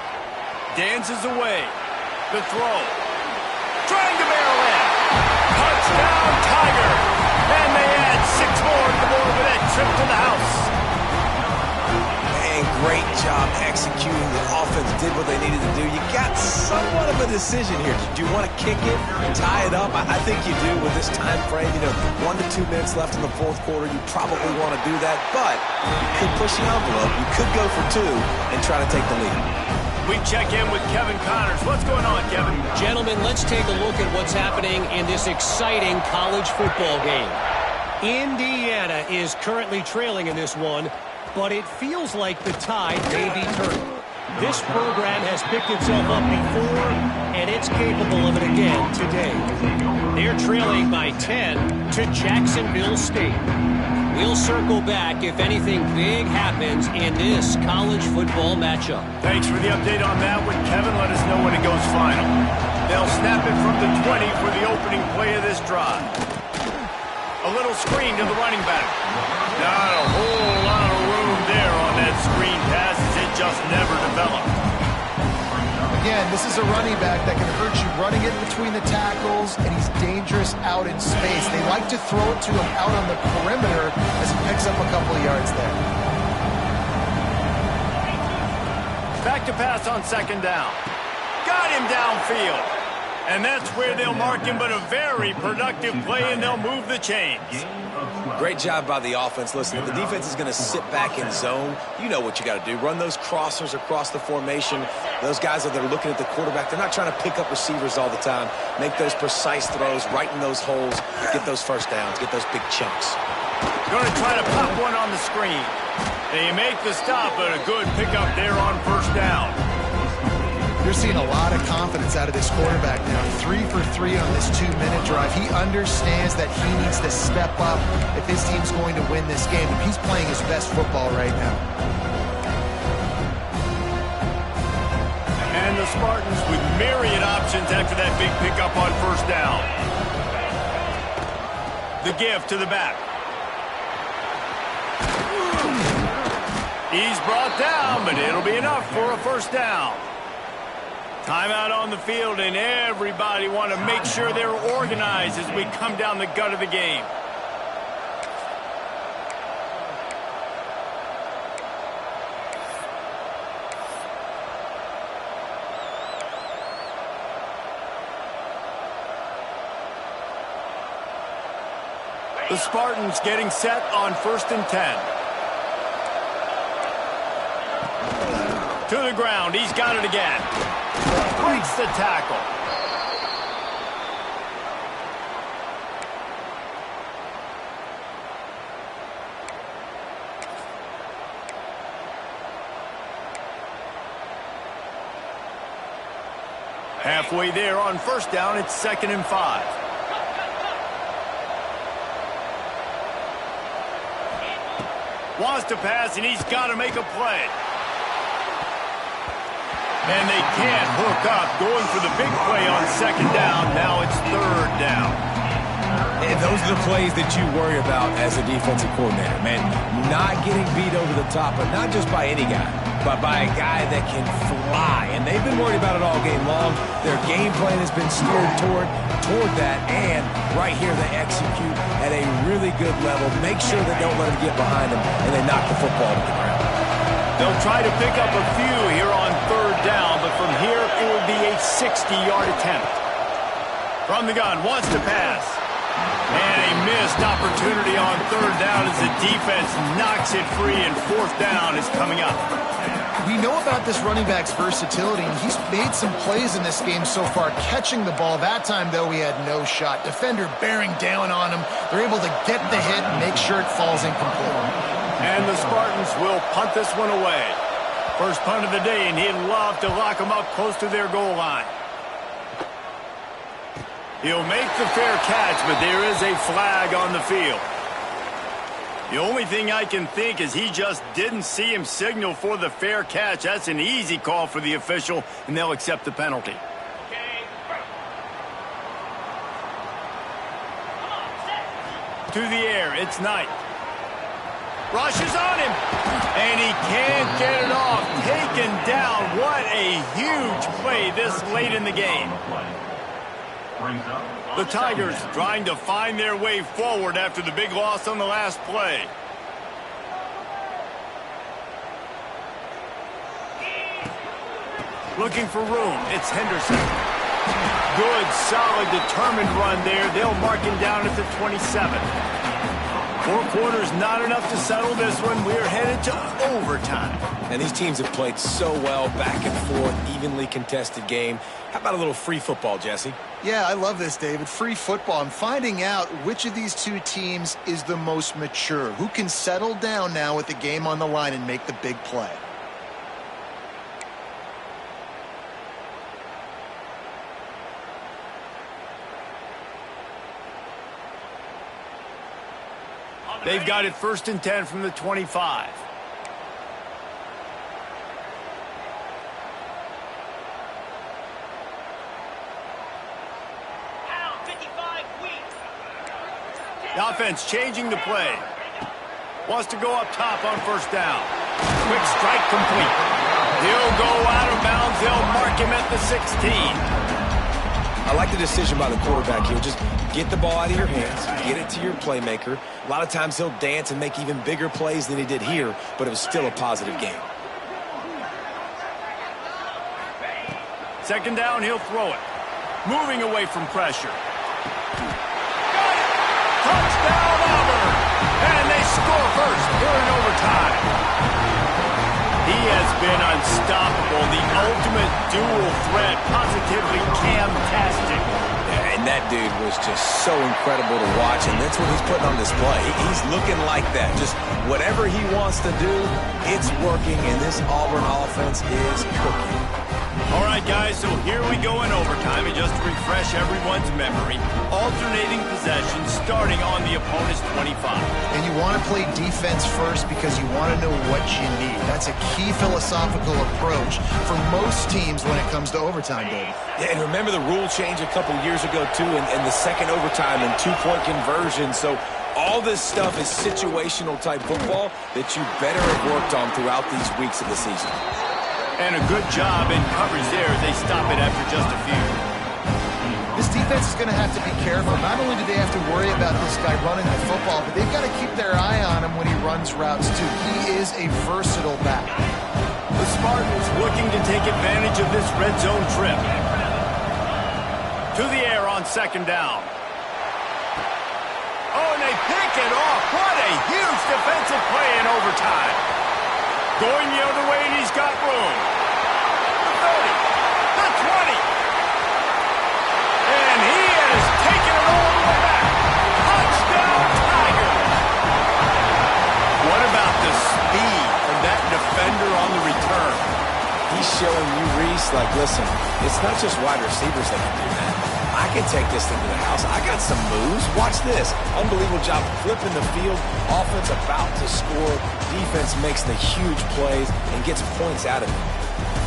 Dances away. The throw. Trying to barrel in. Touchdown, Tiger. And they add 6 more to the board with that trip to the house. And great job executing. The offense did what they needed to do. You got somewhat of a decision here. Do you want to kick it, tie it up? I think you do with this time frame. 1 to 2 minutes left in the fourth quarter. You probably want to do that, but you could push the envelope. You could go for 2 and try to take the lead. We check in with Kevin Connors. What's going on, Kevin? Gentlemen, let's take a look at what's happening in this exciting college football game. Indiana is currently trailing in this one, but it feels like the tide may be turning. This program has picked itself up before, and it's capable of it again today. They're trailing by 10 to Jacksonville State. We'll circle back if anything big happens in this college football matchup. Thanks for the update on that one, Kevin. Let us know when it goes final. They'll snap it from the 20 for the opening play of this drive. A little screen to the running back. Not a whole lot of room there on that screen pass as it just never developed. Again, this is a running back that can hurt you running it between the tackles, and he's dangerous out in space. They like to throw it to him out on the perimeter as he picks up a couple of yards there. Back to pass on second down. Got him downfield. And that's where they'll mark him, but a very productive play, and they'll move the chains. Great job by the offense. Listen, if the defense is going to sit back in zone, you know what you got to do. Run those crossers across the formation. Those guys that are looking at the quarterback, they're not trying to pick up receivers all the time. Make those precise throws, right in those holes, get those first downs, get those big chunks. Going to try to pop one on the screen. They make the stop, but a good pickup there on first down. You're seeing a lot of confidence out of this quarterback now. 3 for 3 on this 2-minute drive. He understands that he needs to step up if his team's going to win this game. And he's playing his best football right now. And the Spartans with myriad options after that big pickup on first down. The give to the back. He's brought down, but it'll be enough for a first down. Timeout on the field, and everybody want to make sure they're organized as we come down the gut of the game. The Spartans getting set on 1st and 10. To the ground, he's got it again. Breaks the tackle. Halfway there on first down, it's 2nd and 5. Wants to pass, and he's got to make a play. And they can't hook up, going for the big play on 2nd down. Now it's 3rd down. And those are the plays that you worry about as a defensive coordinator, man. Not getting beat over the top, but not just by any guy, but by a guy that can fly. And they've been worried about it all game long. Their game plan has been steered toward that, and right here they execute at a really good level. Make sure they don't let them get behind them, and they knock the football to the ground. They'll try to pick up a few here on 3rd down, but from here it will be a 60-yard attempt. From the gun, wants to pass. And a missed opportunity on 3rd down as the defense knocks it free, and 4th down is coming up. We know about this running back's versatility, and he's made some plays in this game so far, catching the ball. That time, though, he had no shot. Defender bearing down on him. They're able to get the hit and make sure it falls incomplete. And the Spartans will punt this one away. First punt of the day, and he'd love to lock them up close to their goal line. He'll make the fair catch, but there is a flag on the field. The only thing I can think is he just didn't see him signal for the fair catch. That's an easy call for the official, and they'll accept the penalty. To the air, it's Knight. Rushes on him. And he can't get it off. Taken down. What a huge play this late in the game. The Tigers trying to find their way forward after the big loss on the last play. Looking for room. It's Henderson. Good, solid, determined run there. They'll mark him down at the 27. 4 quarters, not enough to settle this one. We're headed to overtime. And these teams have played so well, back and forth, evenly contested game. How about a little free football, Jesse? Yeah, I love this, David. Free football. I'm finding out which of these two teams is the most mature. Who can settle down now with the game on the line and make the big play? They've got it 1st and 10 from the 25. The offense changing the play. Wants to go up top on 1st down. Quick strike complete. He'll go out of bounds. They'll mark him at the 16. I like the decision by the quarterback here. Just get the ball out of your hands, get it to your playmaker. A lot of times he'll dance and make even bigger plays than he did here, but it was still a positive game. 2nd down, he'll throw it. Moving away from pressure. Got it! Touchdown, Auburn! And they score first here in overtime. He has been unstoppable, the ultimate dual threat, positively Cam-tastic. Yeah, and that dude was just so incredible to watch, and that's what he's putting on display. He's looking like that. Just whatever he wants to do, it's working, and this Auburn offense is cooking. All right, guys, so here we go in overtime, and just to refresh everyone's memory, alternating possessions starting on the opponent's 25. And you want to play defense first because you want to know what you need. That's a key philosophical approach for most teams when it comes to overtime, David. Yeah, and remember the rule change a couple years ago, too, in the second overtime and 2-point conversion. So all this stuff is situational type football that you better have worked on throughout these weeks of the season. And a good job in coverage there as they stop it after just a few. This defense is going to have to be careful. Not only do they have to worry about this guy running the football, but they've got to keep their eye on him when he runs routes, too. He is a versatile back. The Spartans looking to take advantage of this red zone trip. To the air on 2nd down. Oh, and they pick it off. What a huge defensive play in overtime. Going the other way, and he's got room. The 30, the 20. And he has taken it all the way back. Touchdown, Tigers. What about the speed of that defender on the return? He's showing you, Reese, like, listen, it's not just wide receivers that can do that. I can take this thing to the house. I got some moves. Watch this. Unbelievable job flipping the field. Offense about to score. Defense makes the huge plays and gets points out of it.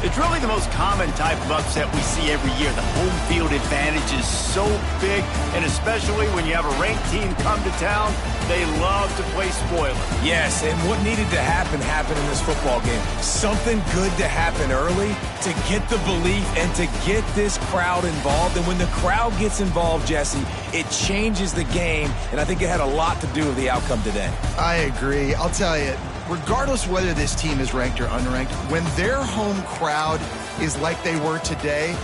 It's really the most common type of upset we see every year. The home field advantage is so big, and especially when you have a ranked team come to town, they love to play spoiler. Yes, and what needed to happen happened in this football game. Something good to happen early to get the belief and to get this crowd involved. And when the crowd gets involved, Jesse, it changes the game, and I think it had a lot to do with the outcome today. I agree. I'll tell you, regardless whether this team is ranked or unranked, when their home crowd is like they were today,